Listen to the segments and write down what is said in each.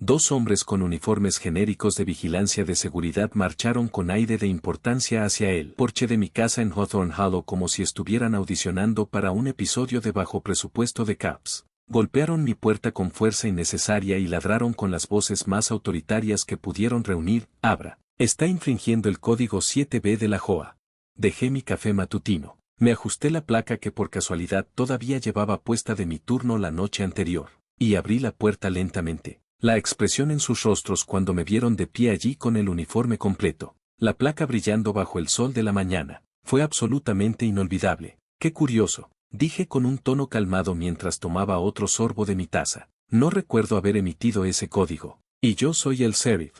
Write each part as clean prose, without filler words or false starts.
Dos hombres con uniformes genéricos de vigilancia de seguridad marcharon con aire de importancia hacia el porche de mi casa en Hawthorne Hollow como si estuvieran audicionando para un episodio de bajo presupuesto de Caps. Golpearon mi puerta con fuerza innecesaria y ladraron con las voces más autoritarias que pudieron reunir. Abra. Está infringiendo el código 7B de la JOA. Dejé mi café matutino. Me ajusté la placa que por casualidad todavía llevaba puesta de mi turno la noche anterior, y abrí la puerta lentamente. La expresión en sus rostros cuando me vieron de pie allí con el uniforme completo, la placa brillando bajo el sol de la mañana, fue absolutamente inolvidable. ¡Qué curioso!, dije con un tono calmado mientras tomaba otro sorbo de mi taza. No recuerdo haber emitido ese código. Y yo soy el sheriff.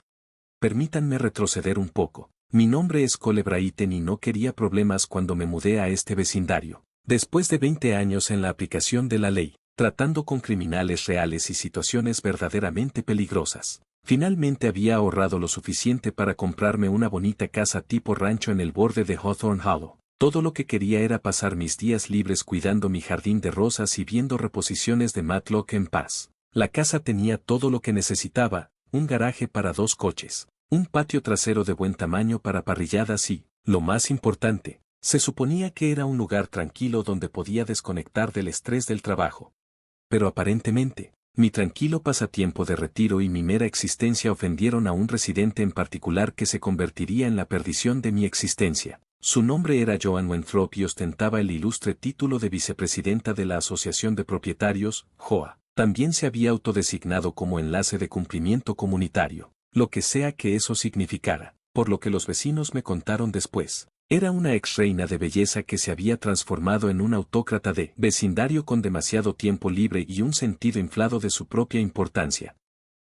Permítanme retroceder un poco. Mi nombre es Cole Brighton y no quería problemas cuando me mudé a este vecindario. Después de 20 años en la aplicación de la ley, tratando con criminales reales y situaciones verdaderamente peligrosas, finalmente había ahorrado lo suficiente para comprarme una bonita casa tipo rancho en el borde de Hawthorne Hollow. Todo lo que quería era pasar mis días libres cuidando mi jardín de rosas y viendo reposiciones de Matlock en paz. La casa tenía todo lo que necesitaba, un garaje para 2 coches, un patio trasero de buen tamaño para parrilladas y, lo más importante, se suponía que era un lugar tranquilo donde podía desconectar del estrés del trabajo. Pero aparentemente, mi tranquilo pasatiempo de retiro y mi mera existencia ofendieron a un residente en particular que se convertiría en la perdición de mi existencia. Su nombre era Joan Wenthrop y ostentaba el ilustre título de vicepresidenta de la Asociación de Propietarios, JOA. También se había autodesignado como enlace de cumplimiento comunitario, lo que sea que eso significara, por lo que los vecinos me contaron después. Era una ex reina de belleza que se había transformado en un autócrata de vecindario con demasiado tiempo libre y un sentido inflado de su propia importancia.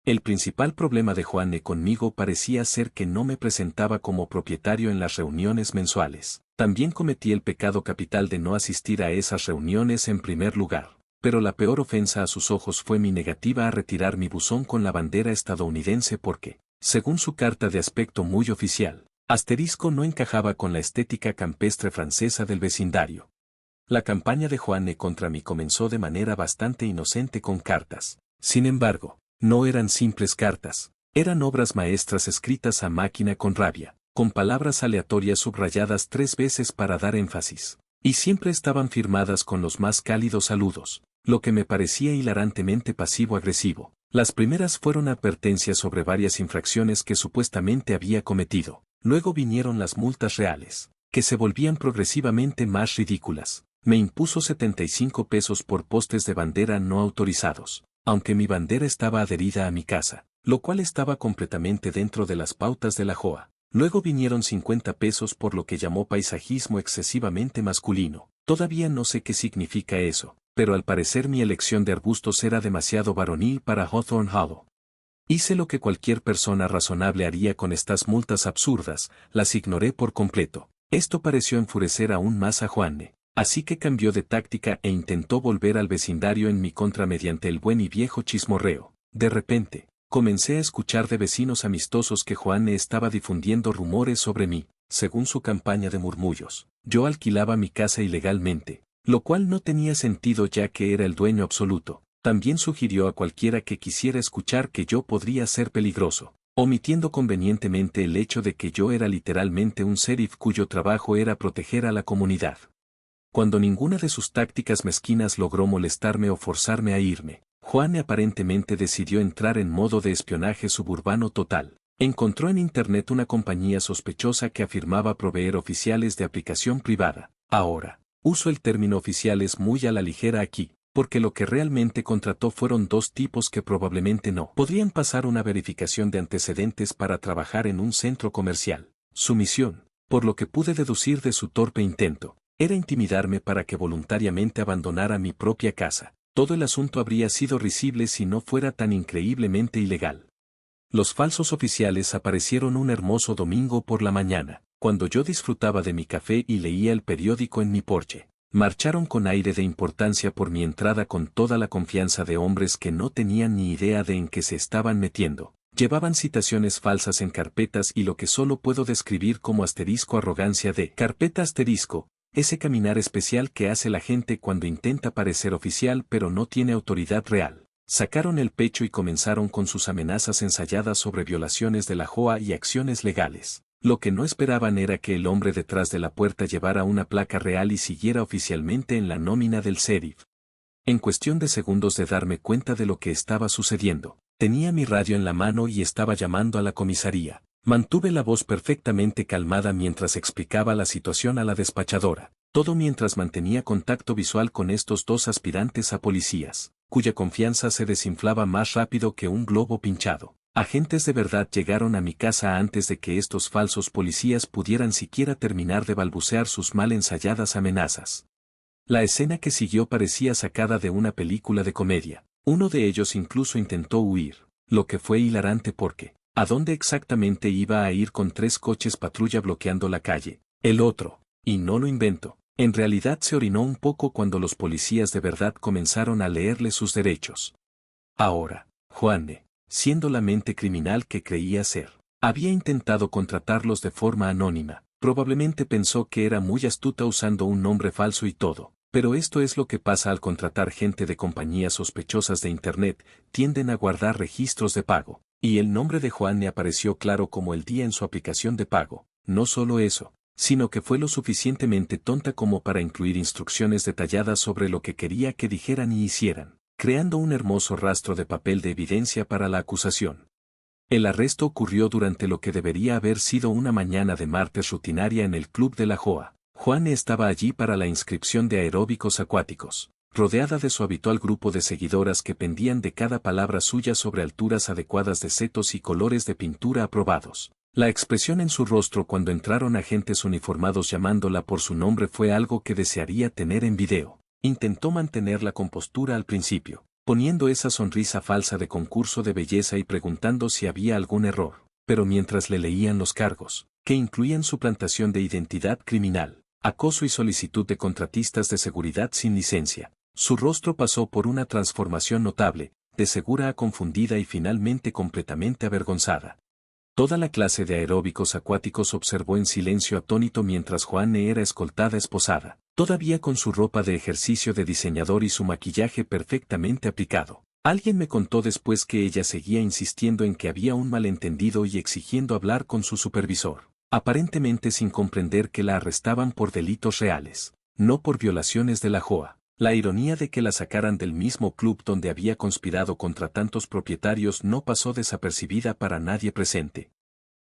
El principal problema de Joanne conmigo parecía ser que no me presentaba como propietario en las reuniones mensuales. También cometí el pecado capital de no asistir a esas reuniones en primer lugar. Pero la peor ofensa a sus ojos fue mi negativa a retirar mi buzón con la bandera estadounidense porque, según su carta de aspecto muy oficial, asterisco no encajaba con la estética campestre francesa del vecindario. La campaña de Joanne contra mí comenzó de manera bastante inocente con cartas. Sin embargo, no eran simples cartas, eran obras maestras escritas a máquina con rabia, con palabras aleatorias subrayadas 3 veces para dar énfasis, y siempre estaban firmadas con los más cálidos saludos, lo que me parecía hilarantemente pasivo-agresivo. Las primeras fueron advertencias sobre varias infracciones que supuestamente había cometido, luego vinieron las multas reales, que se volvían progresivamente más ridículas. Me impuso 75 pesos por postes de bandera no autorizados, aunque mi bandera estaba adherida a mi casa, lo cual estaba completamente dentro de las pautas de la JOA. Luego vinieron 50 pesos por lo que llamó paisajismo excesivamente masculino. Todavía no sé qué significa eso, pero al parecer mi elección de arbustos era demasiado varonil para Hawthorne Hollow. Hice lo que cualquier persona razonable haría con estas multas absurdas, las ignoré por completo. Esto pareció enfurecer aún más a Joanne. Así que cambió de táctica e intentó volver al vecindario en mi contra mediante el buen y viejo chismorreo. De repente, comencé a escuchar de vecinos amistosos que Joanne estaba difundiendo rumores sobre mí, según su campaña de murmullos. Yo alquilaba mi casa ilegalmente, lo cual no tenía sentido ya que era el dueño absoluto. También sugirió a cualquiera que quisiera escuchar que yo podría ser peligroso, omitiendo convenientemente el hecho de que yo era literalmente un sheriff cuyo trabajo era proteger a la comunidad. Cuando ninguna de sus tácticas mezquinas logró molestarme o forzarme a irme, Joanne aparentemente decidió entrar en modo de espionaje suburbano total. Encontró en Internet una compañía sospechosa que afirmaba proveer oficiales de aplicación privada. Ahora, uso el término oficiales muy a la ligera aquí, porque lo que realmente contrató fueron 2 tipos que probablemente no podrían pasar una verificación de antecedentes para trabajar en un centro comercial. Su misión, por lo que pude deducir de su torpe intento, era intimidarme para que voluntariamente abandonara mi propia casa. Todo el asunto habría sido risible si no fuera tan increíblemente ilegal. Los falsos oficiales aparecieron un hermoso domingo por la mañana, cuando yo disfrutaba de mi café y leía el periódico en mi porche. Marcharon con aire de importancia por mi entrada con toda la confianza de hombres que no tenían ni idea de en qué se estaban metiendo. Llevaban citaciones falsas en carpetas y lo que solo puedo describir como asterisco arrogancia de carpeta asterisco, ese caminar especial que hace la gente cuando intenta parecer oficial pero no tiene autoridad real. Sacaron el pecho y comenzaron con sus amenazas ensayadas sobre violaciones de la JOA y acciones legales. Lo que no esperaban era que el hombre detrás de la puerta llevara una placa real y siguiera oficialmente en la nómina del sheriff. En cuestión de segundos de darme cuenta de lo que estaba sucediendo, tenía mi radio en la mano y estaba llamando a la comisaría. Mantuve la voz perfectamente calmada mientras explicaba la situación a la despachadora, todo mientras mantenía contacto visual con estos dos aspirantes a policías, cuya confianza se desinflaba más rápido que un globo pinchado. Agentes de verdad llegaron a mi casa antes de que estos falsos policías pudieran siquiera terminar de balbucear sus mal ensayadas amenazas. La escena que siguió parecía sacada de una película de comedia. Uno de ellos incluso intentó huir, lo que fue hilarante porque, ¿a dónde exactamente iba a ir con 3 coches patrulla bloqueando la calle? El otro, y no lo invento, en realidad se orinó un poco cuando los policías de verdad comenzaron a leerle sus derechos. Ahora, Juanne, siendo la mente criminal que creía ser, había intentado contratarlos de forma anónima. Probablemente pensó que era muy astuta usando un nombre falso y todo, pero esto es lo que pasa al contratar gente de compañías sospechosas de Internet, tienden a guardar registros de pago, y el nombre de Juanne apareció claro como el día en su aplicación de pago. No solo eso, sino que fue lo suficientemente tonta como para incluir instrucciones detalladas sobre lo que quería que dijeran y hicieran, creando un hermoso rastro de papel de evidencia para la acusación. El arresto ocurrió durante lo que debería haber sido una mañana de martes rutinaria en el club de la JOA. Juanne estaba allí para la inscripción de aeróbicos acuáticos, rodeada de su habitual grupo de seguidoras que pendían de cada palabra suya sobre alturas adecuadas de setos y colores de pintura aprobados. La expresión en su rostro cuando entraron agentes uniformados llamándola por su nombre fue algo que desearía tener en video. Intentó mantener la compostura al principio, poniendo esa sonrisa falsa de concurso de belleza y preguntando si había algún error, pero mientras le leían los cargos, que incluían suplantación de identidad criminal, acoso y solicitud de contratistas de seguridad sin licencia, su rostro pasó por una transformación notable, de segura a confundida y finalmente completamente avergonzada. Toda la clase de aeróbicos acuáticos observó en silencio atónito mientras Juanne era escoltada esposada, todavía con su ropa de ejercicio de diseñador y su maquillaje perfectamente aplicado. Alguien me contó después que ella seguía insistiendo en que había un malentendido y exigiendo hablar con su supervisor, aparentemente sin comprender que la arrestaban por delitos reales, no por violaciones de la JOA. La ironía de que la sacaran del mismo club donde había conspirado contra tantos propietarios no pasó desapercibida para nadie presente.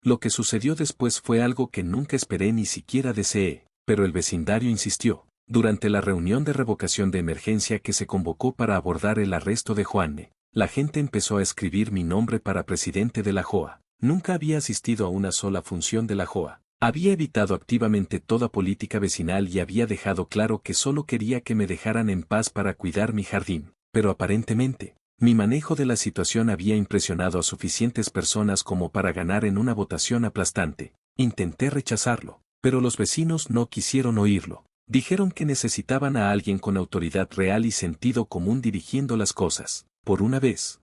Lo que sucedió después fue algo que nunca esperé ni siquiera deseé, pero el vecindario insistió. Durante la reunión de revocación de emergencia que se convocó para abordar el arresto de Juanne, la gente empezó a escribir mi nombre para presidente de la JOA. Nunca había asistido a una sola función de la JOA. Había evitado activamente toda política vecinal y había dejado claro que solo quería que me dejaran en paz para cuidar mi jardín, pero aparentemente, mi manejo de la situación había impresionado a suficientes personas como para ganar en una votación aplastante. Intenté rechazarlo, pero los vecinos no quisieron oírlo. Dijeron que necesitaban a alguien con autoridad real y sentido común dirigiendo las cosas, por una vez.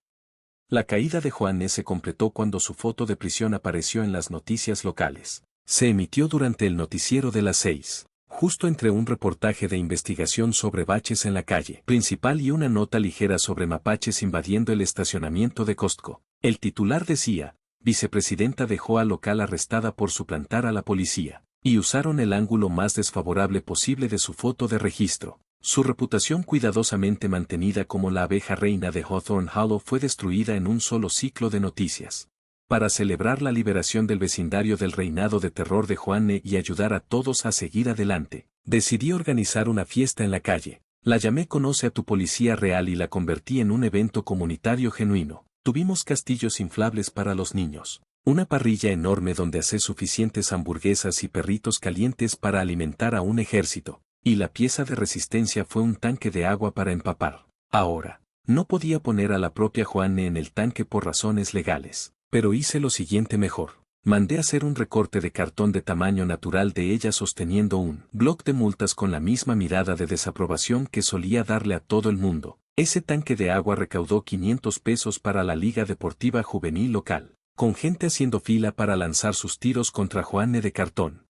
La caída de Juanne se completó cuando su foto de prisión apareció en las noticias locales. Se emitió durante el noticiero de las 6, justo entre un reportaje de investigación sobre baches en la calle principal y una nota ligera sobre mapaches invadiendo el estacionamiento de Costco. El titular decía, vicepresidenta de JOA local arrestada por suplantar a la policía, y usaron el ángulo más desfavorable posible de su foto de registro. Su reputación cuidadosamente mantenida como la abeja reina de Hawthorne Hollow fue destruida en un solo ciclo de noticias. Para celebrar la liberación del vecindario del reinado de terror de Juanne y ayudar a todos a seguir adelante, decidí organizar una fiesta en la calle. La llamé Conoce a tu policía real y la convertí en un evento comunitario genuino. Tuvimos castillos inflables para los niños, una parrilla enorme donde hacé suficientes hamburguesas y perritos calientes para alimentar a un ejército, y la pieza de resistencia fue un tanque de agua para empapar. Ahora, no podía poner a la propia Juanne en el tanque por razones legales. Pero hice lo siguiente mejor. Mandé hacer un recorte de cartón de tamaño natural de ella sosteniendo un bloc de multas con la misma mirada de desaprobación que solía darle a todo el mundo. Ese tanque de agua recaudó 500 pesos para la Liga Deportiva Juvenil local, con gente haciendo fila para lanzar sus tiros contra Juanne de cartón.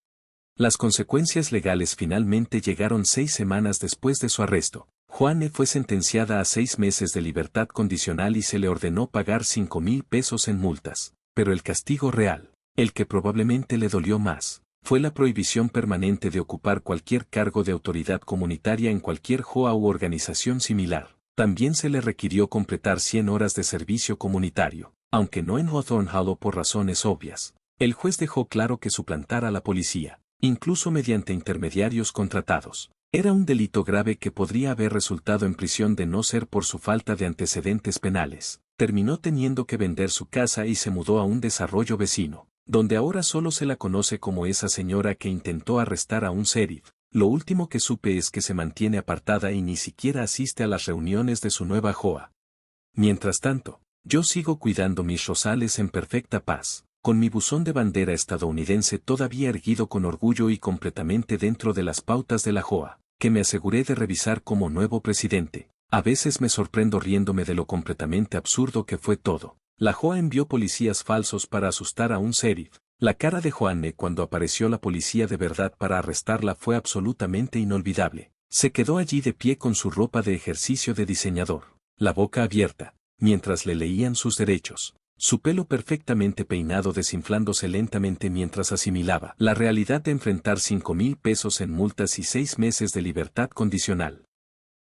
Las consecuencias legales finalmente llegaron 6 semanas después de su arresto. Joanne fue sentenciada a 6 meses de libertad condicional y se le ordenó pagar 5.000 pesos en multas. Pero el castigo real, el que probablemente le dolió más, fue la prohibición permanente de ocupar cualquier cargo de autoridad comunitaria en cualquier JOA u organización similar. También se le requirió completar 100 horas de servicio comunitario, aunque no en Hawthorne Hollow por razones obvias. El juez dejó claro que suplantar a la policía, incluso mediante intermediarios contratados, era un delito grave que podría haber resultado en prisión de no ser por su falta de antecedentes penales. Terminó teniendo que vender su casa y se mudó a un desarrollo vecino, donde ahora solo se la conoce como esa señora que intentó arrestar a un sheriff. Lo último que supe es que se mantiene apartada y ni siquiera asiste a las reuniones de su nueva JOA. Mientras tanto, yo sigo cuidando mis rosales en perfecta paz, con mi buzón de bandera estadounidense todavía erguido con orgullo y completamente dentro de las pautas de la JOA, que me aseguré de revisar como nuevo presidente. A veces me sorprendo riéndome de lo completamente absurdo que fue todo. La JOA envió policías falsos para asustar a un sheriff. La cara de Joanne cuando apareció la policía de verdad para arrestarla fue absolutamente inolvidable. Se quedó allí de pie con su ropa de ejercicio de diseñador, la boca abierta, mientras le leían sus derechos, su pelo perfectamente peinado desinflándose lentamente mientras asimilaba la realidad de enfrentar 5.000 pesos en multas y 6 meses de libertad condicional.